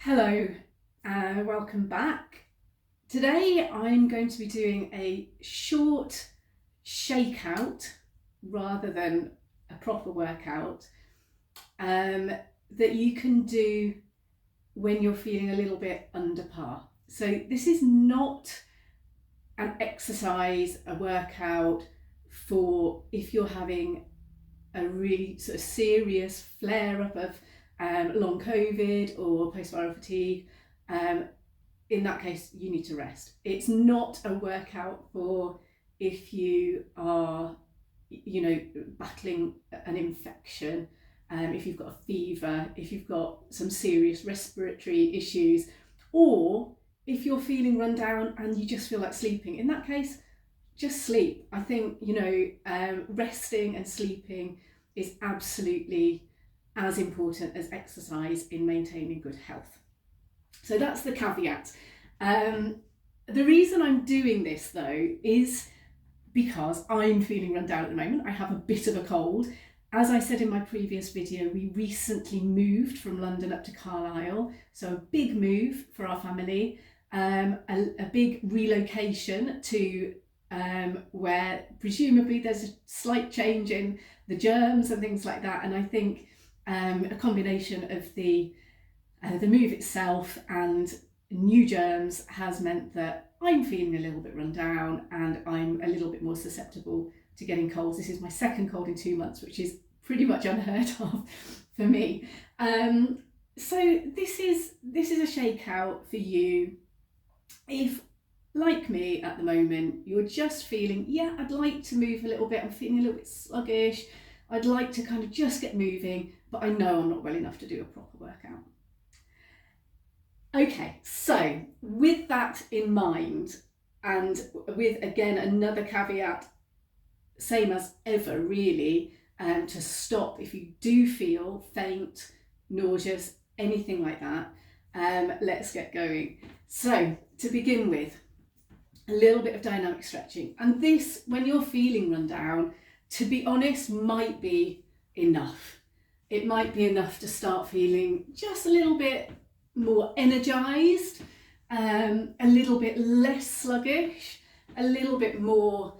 Hello, welcome back. Today I'm going to be doing a short shakeout rather than a proper workout that you can do when you're feeling a little bit under par. So this is not an exercise, a workout for if you're having a really sort of serious flare up of long COVID or post-viral fatigue. In that case, you need to rest. It's not a workout for if you are, battling an infection, if you've got a fever, if you've got some serious respiratory issues, or if you're feeling run down and you just feel like sleeping. In that case, just sleep. I think, resting and sleeping is absolutely as important as exercise in maintaining good health. So that's the caveat. The reason I'm doing this though is because I'm feeling run down at the moment. I have a bit of a cold. As I said in my previous video, we recently moved from London up to Carlisle. So a big move for our family, a big relocation to where presumably there's a slight change in the germs and things like that. And I think a combination of the move itself and new germs has meant that I'm feeling a little bit run down and I'm a little bit more susceptible to getting colds. This is my second cold in 2 months, which is pretty much unheard of for me. So this is a shakeout for you if, like me at the moment, you're just feeling, I'd like to move a little bit, I'm feeling a little bit sluggish, I'd like to kind of just get moving, but I know I'm not well enough to do a proper workout. Okay, so with that in mind, and with again another caveat, same as ever really, to stop if you do feel faint, nauseous, anything like that, let's get going. So to begin with, a little bit of dynamic stretching. And this, when you're feeling run down, to be honest, might be enough. It might be enough to start feeling just a little bit more energized, a little bit less sluggish, a little bit more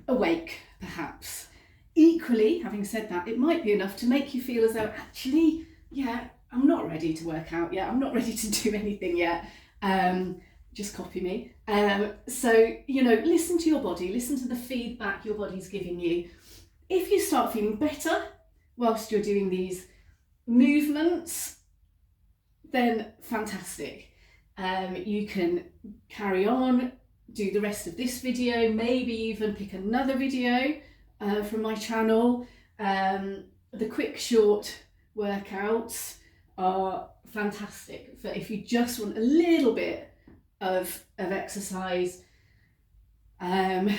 awake, perhaps. Equally, having said that, it might be enough to make you feel as though actually, I'm not ready to work out yet. I'm not ready to do anything yet. Just copy me. So, listen to your body, listen to the feedback your body's giving you. If you start feeling better whilst you're doing these movements, then fantastic. You can carry on, do the rest of this video, maybe even pick another video from my channel. The quick short workouts are fantastic for if you just want a little bit of exercise and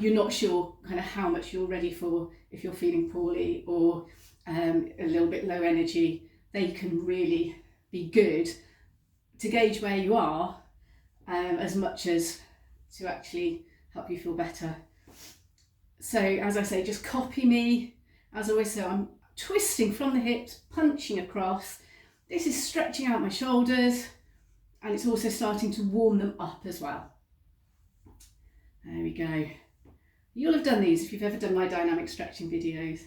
you're not sure kind of how much you're ready for, if you're feeling poorly or a little bit low energy. They can really be good to gauge where you are, as much as to actually help you feel better. So as I say, just copy me. As I always say, I'm twisting from the hips, punching across. This is stretching out my shoulders, and it's also starting to warm them up as well. There we go. You'll have done these if you've ever done my dynamic stretching videos.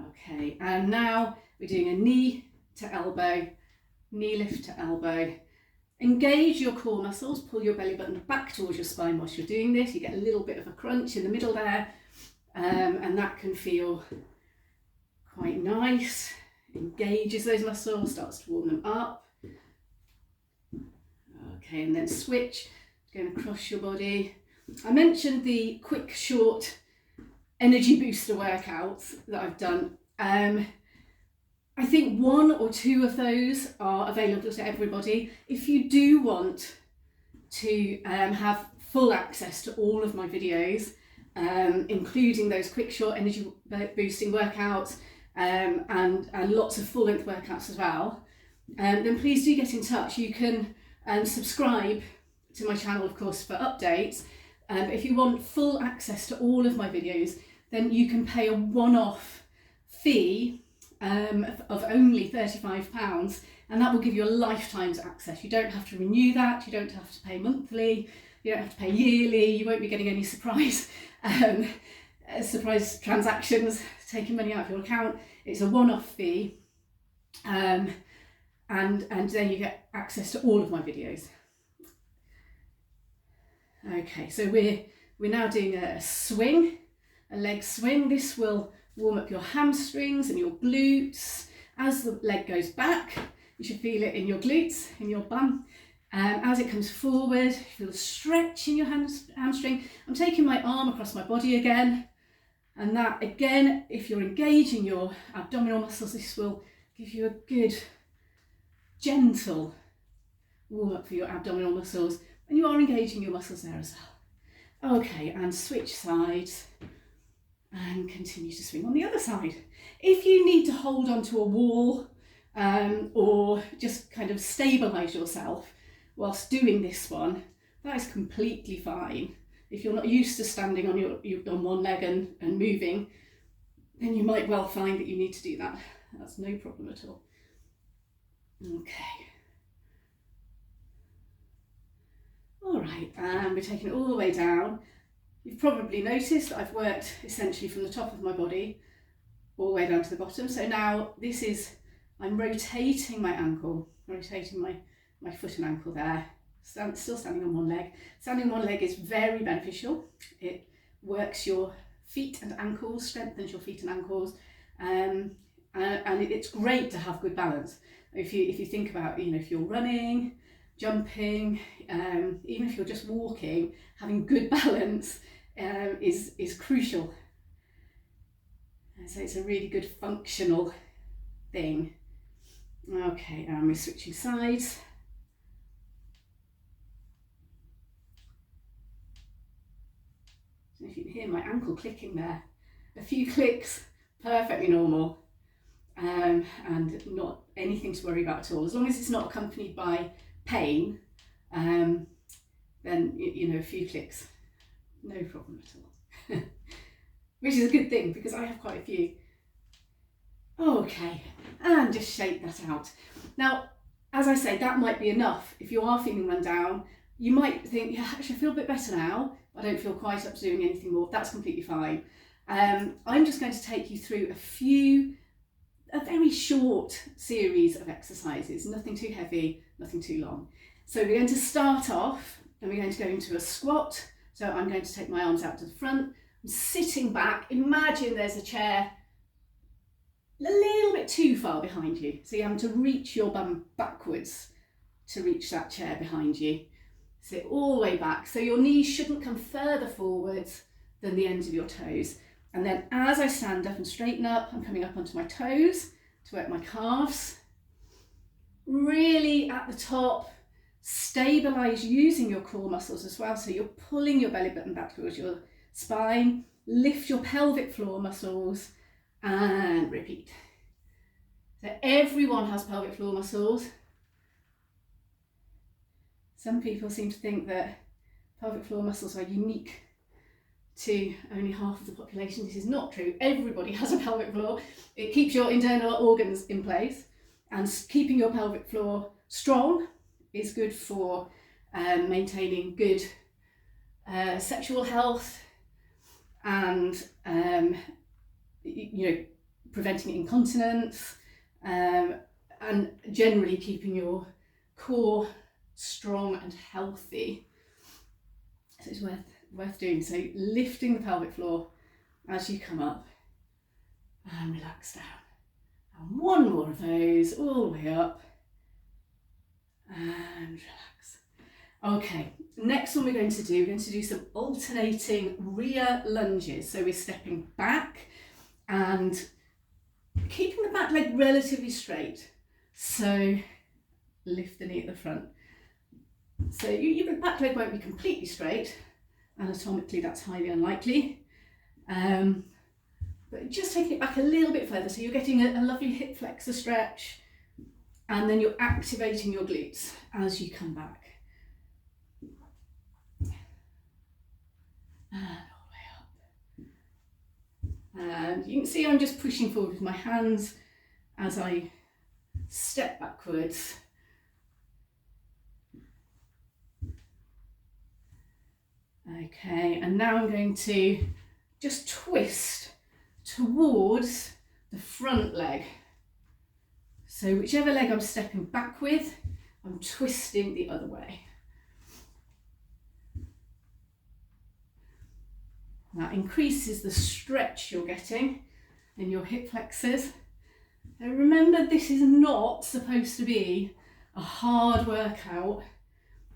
Okay, and now we're doing a knee to elbow, knee lift to elbow. Engage your core muscles, pull your belly button back towards your spine whilst you're doing this. You get a little bit of a crunch in the middle there, and that can feel quite nice. Engages those muscles, starts to warm them up. Okay, and then switch, going across your body. I mentioned the quick, short energy booster workouts that I've done. I think 1 or 2 of those are available to everybody. If you do want to have full access to all of my videos, including those quick, short energy boosting workouts and lots of full-length workouts as well, then please do get in touch. You can subscribe to my channel, of course, for updates. If you want full access to all of my videos, then you can pay a one-off fee of only £35, and that will give you a lifetime's access. You don't have to renew that, you don't have to pay monthly, you don't have to pay yearly, you won't be getting any surprise transactions, taking money out of your account. It's a one-off fee, and then you get access to all of my videos. Okay, so we're now doing a swing, a leg swing. This will warm up your hamstrings and your glutes. As the leg goes back, you should feel it in your glutes, in your bum. As it comes forward, you feel a stretch in your hamstring. I'm taking my arm across my body again. And that, again, if you're engaging your abdominal muscles, this will give you a good, gentle warm up for your abdominal muscles. And you are engaging your muscles there as well. Okay, and switch sides. And continue to swing on the other side. If you need to hold onto a wall or just kind of stabilise yourself whilst doing this one, that is completely fine. If you're not used to standing on one leg and moving, then you might well find that you need to do that. That's no problem at all. Okay. All right, and we're taking it all the way down. You've probably noticed that I've worked essentially from the top of my body all the way down to the bottom. So now I'm rotating my ankle, rotating my foot and ankle there. Still standing on one leg. Standing on one leg is very beneficial. It works your feet and ankles, strengthens your feet and ankles, and it's great to have good balance. If you think about, if you're running, jumping, even if you're just walking, having good balance is crucial. And so it's a really good functional thing. Okay, and we're switching sides. So if you can hear my ankle clicking there, a few clicks, perfectly normal, and not anything to worry about at all. As long as it's not accompanied by pain, then a few clicks, no problem at all. Which is a good thing because I have quite a few. Okay, and just shake that out. Now, as I say, that might be enough. If you are feeling run down, you might think, yeah, actually I feel a bit better now, but I don't feel quite up to doing anything more. That's completely fine. I'm just going to take you through a very short series of exercises, nothing too heavy, nothing too long. So we're going to start off and we're going to go into a squat. So I'm going to take my arms out to the front. I'm sitting back. Imagine there's a chair a little bit too far behind you. So you're having to reach your bum backwards to reach that chair behind you. Sit all the way back. So your knees shouldn't come further forwards than the ends of your toes. And then as I stand up and straighten up, I'm coming up onto my toes to work my calves. Really at the top, stabilise using your core muscles as well. So you're pulling your belly button back towards your spine, lift your pelvic floor muscles and repeat. So everyone has pelvic floor muscles. Some people seem to think that pelvic floor muscles are unique to only half of the population. This is not true. Everybody has a pelvic floor. It keeps your internal organs in place, and keeping your pelvic floor strong is good for maintaining good sexual health and preventing incontinence, and generally keeping your core strong and healthy. So it's worth doing. So lifting the pelvic floor as you come up and relax down. And one more of those all the way up and relax. Okay, next one we're going to do some alternating rear lunges. So we're stepping back and keeping the back leg relatively straight. So lift the knee at the front. So your back leg won't be completely straight. Anatomically, that's highly unlikely. But just taking it back a little bit further, so you're getting a lovely hip flexor stretch, and then you're activating your glutes as you come back. And all the way up. And you can see I'm just pushing forward with my hands as I step backwards. Okay, and now I'm going to just twist towards the front leg. So whichever leg I'm stepping back with, I'm twisting the other way. That increases the stretch you're getting in your hip flexors. And remember, this is not supposed to be a hard workout.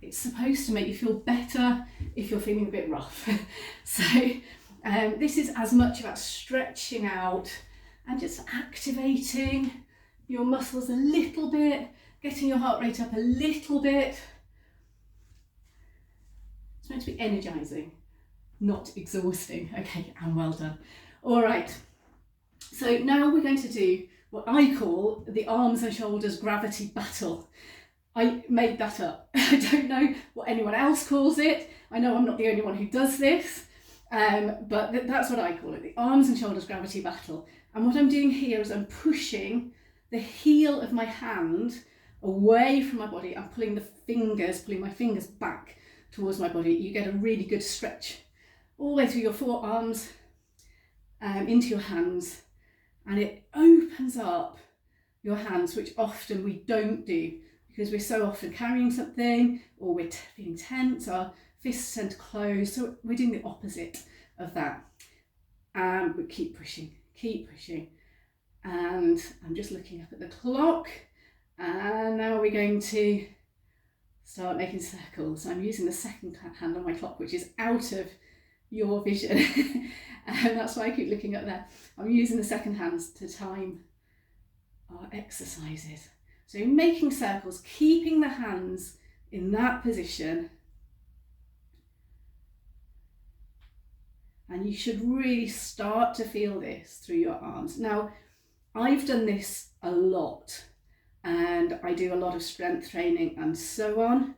It's supposed to make you feel better if you're feeling a bit rough. So this is as much about stretching out and just activating your muscles a little bit, getting your heart rate up a little bit. It's meant to be energizing, not exhausting. Okay, and well done. All right, so now we're going to do what I call the arms and shoulders gravity battle. I made that up. I don't know what anyone else calls it. I know I'm not the only one who does this, but that's what I call it, the arms and shoulders gravity battle. And what I'm doing here is I'm pushing the heel of my hand away from my body. I'm pulling my fingers back towards my body. You get a really good stretch all the way through your forearms, into your hands, and it opens up your hands, which often we don't do because we're so often carrying something or we're feeling tense, our fists tend to close, so we're doing the opposite of that. And we keep pushing, and I'm just looking up at the clock, and now we're going to start making circles. I'm using the second hand on my clock, which is out of your vision, and that's why I keep looking up there. I'm using the second hand to time our exercises. So making circles, keeping the hands in that position, and you should really start to feel this through your arms. Now, I've done this a lot, and I do a lot of strength training and so on.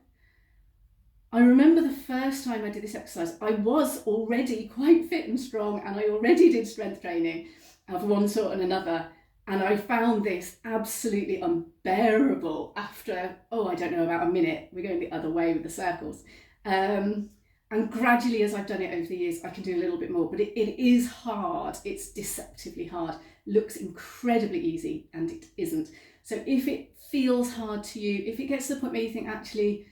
I remember the first time I did this exercise, I was already quite fit and strong, and I already did strength training of one sort and another. And I found this absolutely unbearable after, I don't know, about a minute. We're going the other way with the circles. And gradually, as I've done it over the years, I can do a little bit more, but it is hard. It's deceptively hard. Looks incredibly easy, and it isn't. So if it feels hard to you, if it gets to the point where you think, actually,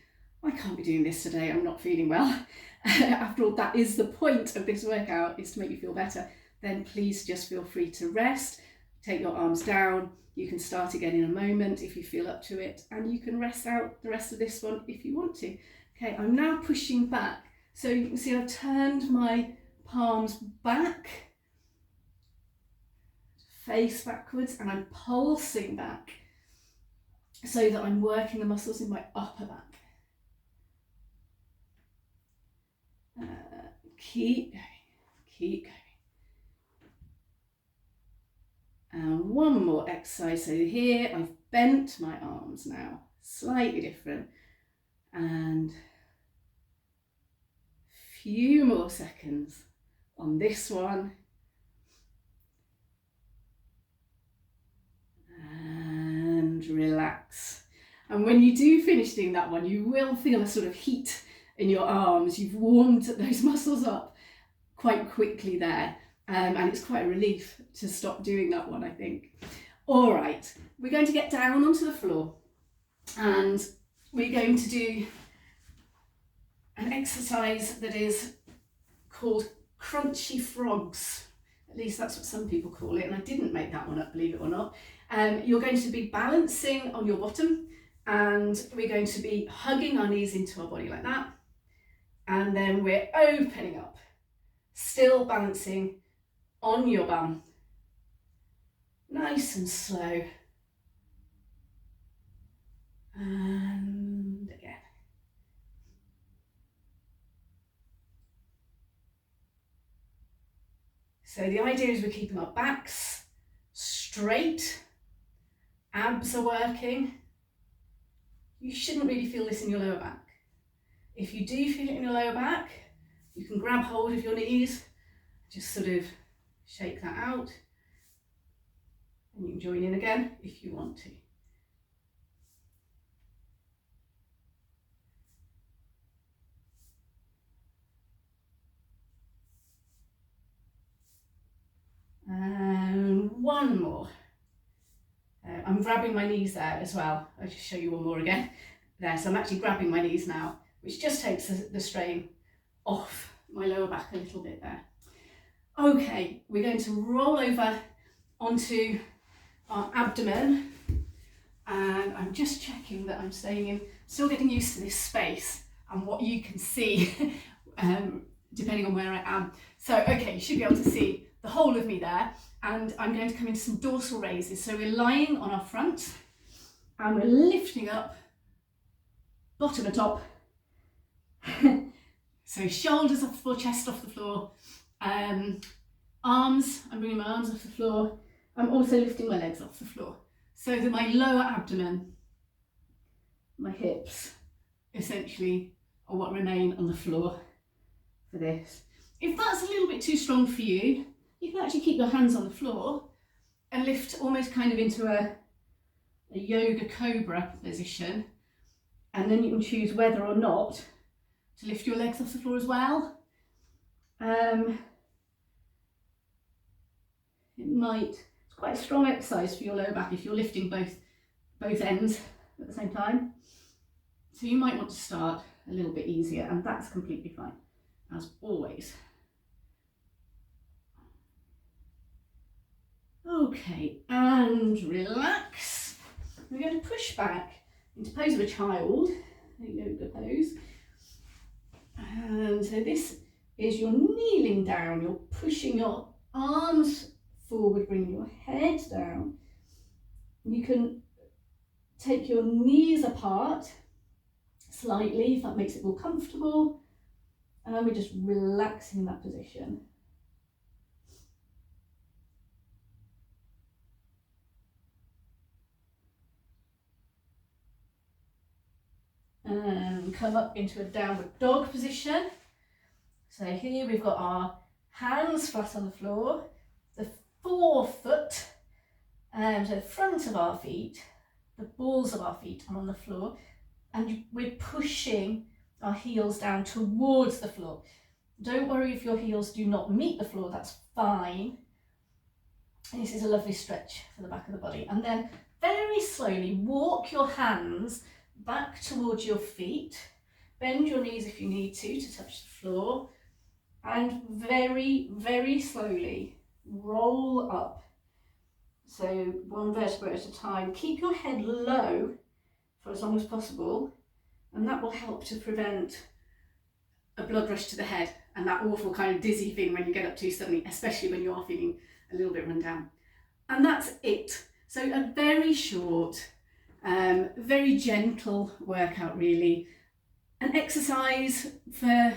I can't be doing this today, I'm not feeling well. After all, that is the point of this workout, is to make you feel better. Then please just feel free to rest. Take your arms down. You can start again in a moment if you feel up to it, and you can rest out the rest of this one if you want to. Okay, I'm now pushing back. So you can see I've turned my palms back, face backwards, and I'm pulsing back so that I'm working the muscles in my upper back. Keep going. And one more exercise. So here I've bent my arms now, slightly different, and few more seconds on this one. And relax. And when you do finish doing that one, you will feel a sort of heat in your arms. You've warmed those muscles up quite quickly there. And it's quite a relief to stop doing that one, I think. All right, we're going to get down onto the floor, and we're going to do an exercise that is called crunchy frogs. At least that's what some people call it, and I didn't make that one up, believe it or not. You're going to be balancing on your bottom, and we're going to be hugging our knees into our body like that, and then we're opening up, still balancing on your bum, nice and slow, and again. So the idea is we're keeping our backs straight, abs are working. You shouldn't really feel this in your lower back. If you do feel it in your lower back, you can grab hold of your knees, just sort of shake that out. And you can join in again if you want to. And one more. I'm grabbing my knees there as well. I'll just show you one more again. There, so I'm actually grabbing my knees now, which just takes the strain off my lower back a little bit there. Okay, we're going to roll over onto our abdomen, and I'm just checking that I'm still getting used to this space and what you can see depending on where I am. So, okay, you should be able to see the whole of me there, and I'm going to come into some dorsal raises. So we're lying on our front and we're lifting up, bottom and top. So shoulders off the floor, chest off the floor, arms, I'm bringing my arms off the floor. I'm also lifting my legs off the floor so that my lower abdomen, my hips, essentially are what remain on the floor for this. If that's a little bit too strong for you, you can actually keep your hands on the floor and lift almost kind of into a yoga cobra position, and then you can choose whether or not to lift your legs off the floor as well. It's quite a strong exercise for your lower back if you're lifting both ends at the same time. So you might want to start a little bit easier, and that's completely fine, as always. Okay, and relax. We're going to push back into pose of a child, the yoga pose. And so this is you're kneeling down, you're pushing your arms forward, bringing your head down. You can take your knees apart slightly if that makes it more comfortable. And we're just relaxing in that position. And come up into a downward dog position. So here we've got our hands flat on the floor, the forefoot, so the front of our feet, the balls of our feet are on the floor, and we're pushing our heels down towards the floor. Don't worry if your heels do not meet the floor, that's fine. This is a lovely stretch for the back of the body. And then very slowly walk your hands back towards your feet, bend your knees if you need to touch the floor, and very, very slowly roll up. So one vertebra at a time. Keep your head low for as long as possible, and that will help to prevent a blood rush to the head and that awful kind of dizzy thing when you get up too suddenly, especially when you are feeling a little bit run down. And that's it. So a very short, very gentle workout really. An exercise for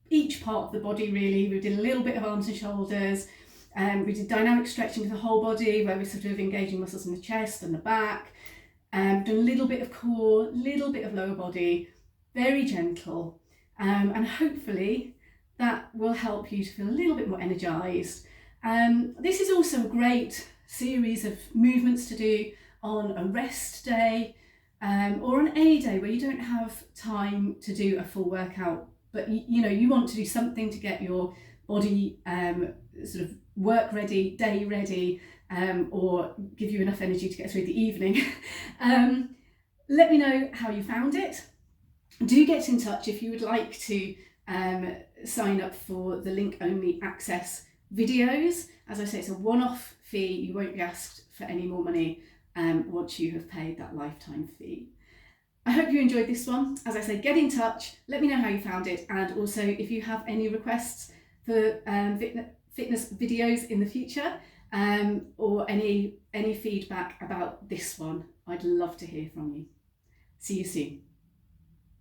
each part of the body really. We did a little bit of arms and shoulders. We did dynamic stretching for the whole body where we're sort of engaging muscles in the chest and the back. Done a little bit of core, little bit of lower body, very gentle. And hopefully that will help you to feel a little bit more energised. This is also a great series of movements to do on a rest day or on any day where you don't have time to do a full workout, but you want to do something to get your body sort of work ready, day ready, or give you enough energy to get through the evening. Let me know how you found it. Do get in touch if you would like to sign up for the link only access videos. As I say, it's a one-off fee. You won't be asked for any more money once you have paid that lifetime fee. I hope you enjoyed this one. As I say, get in touch, let me know how you found it, and also if you have any requests for fitness videos in the future, or any feedback about this one, I'd love to hear from you. See you soon.